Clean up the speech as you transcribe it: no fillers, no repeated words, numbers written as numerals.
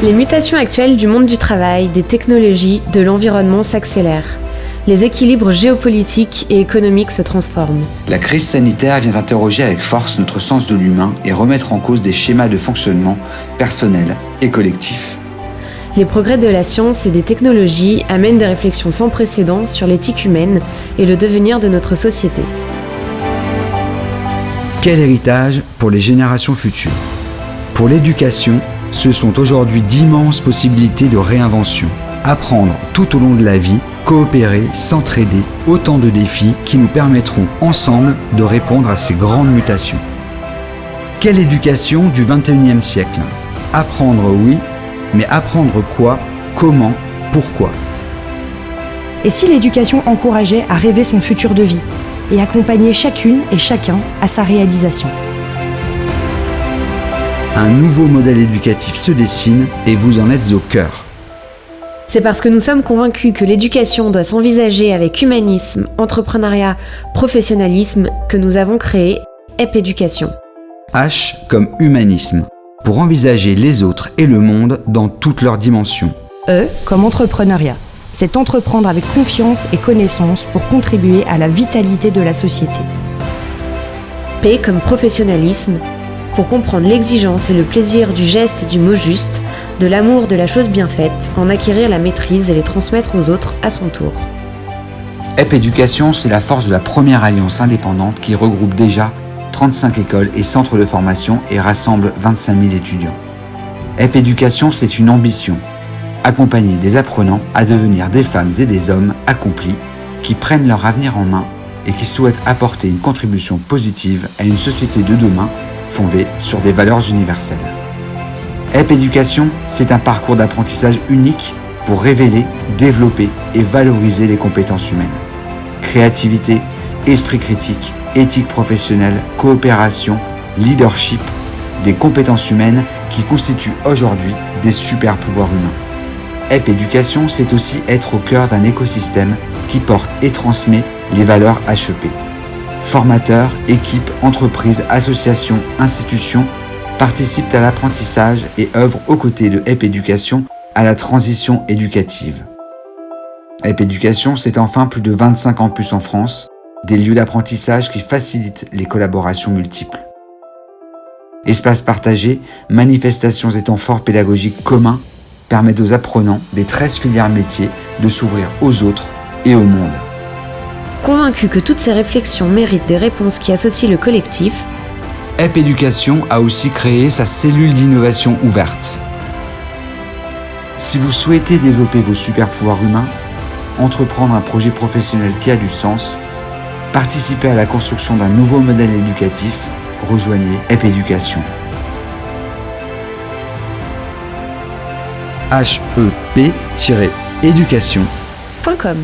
Les mutations actuelles du monde du travail, des technologies, de l'environnement s'accélèrent. Les équilibres géopolitiques et économiques se transforment. La crise sanitaire vient interroger avec force notre sens de l'humain et remettre en cause des schémas de fonctionnement personnels et collectifs. Les progrès de la science et des technologies amènent des réflexions sans précédent sur l'éthique humaine et le devenir de notre société. Quel héritage pour les générations futures? Pour l'éducation, ce sont aujourd'hui d'immenses possibilités de réinvention. Apprendre tout au long de la vie, coopérer, s'entraider, autant de défis qui nous permettront ensemble de répondre à ces grandes mutations. Quelle éducation du XXIe siècle? Apprendre, oui, mais apprendre quoi, comment, pourquoi? Et si l'éducation encourageait à rêver son futur de vie et accompagnait chacune et chacun à sa réalisation? Un nouveau modèle éducatif se dessine et vous en êtes au cœur. C'est parce que nous sommes convaincus que l'éducation doit s'envisager avec humanisme, entrepreneuriat, professionnalisme que nous avons créé EP Éducation. H comme humanisme, pour envisager les autres et le monde dans toutes leurs dimensions. E comme entrepreneuriat, c'est entreprendre avec confiance et connaissance pour contribuer à la vitalité de la société. P comme professionnalisme, pour comprendre l'exigence et le plaisir du geste et du mot juste, de l'amour de la chose bien faite, en acquérir la maîtrise et les transmettre aux autres à son tour. EP Éducation, c'est la force de la première alliance indépendante qui regroupe déjà 35 écoles et centres de formation et rassemble 25 000 étudiants. EP Éducation, c'est une ambition. Accompagner des apprenants à devenir des femmes et des hommes accomplis qui prennent leur avenir en main et qui souhaitent apporter une contribution positive à une société de demain fondée sur des valeurs universelles. EP Éducation, c'est un parcours d'apprentissage unique pour révéler, développer et valoriser les compétences humaines. Créativité, esprit critique, éthique professionnelle, coopération, leadership, des compétences humaines qui constituent aujourd'hui des super pouvoirs humains. EP Éducation, c'est aussi être au cœur d'un écosystème qui porte et transmet les valeurs HEP. Formateurs, équipes, entreprises, associations, institutions participent à l'apprentissage et œuvrent aux côtés de EP Éducation à la transition éducative. EP Éducation, c'est enfin plus de 25 campus en France, des lieux d'apprentissage qui facilitent les collaborations multiples. Espaces partagés, manifestations et temps forts pédagogiques communs permettent aux apprenants des 13 filières métiers de s'ouvrir aux autres et au monde. Convaincus que toutes ces réflexions méritent des réponses qui associent le collectif, EP Éducation a aussi créé sa cellule d'innovation ouverte. Si vous souhaitez développer vos super pouvoirs humains, entreprendre un projet professionnel qui a du sens, participer à la construction d'un nouveau modèle éducatif, rejoignez EP Éducation. HEP-éducation.com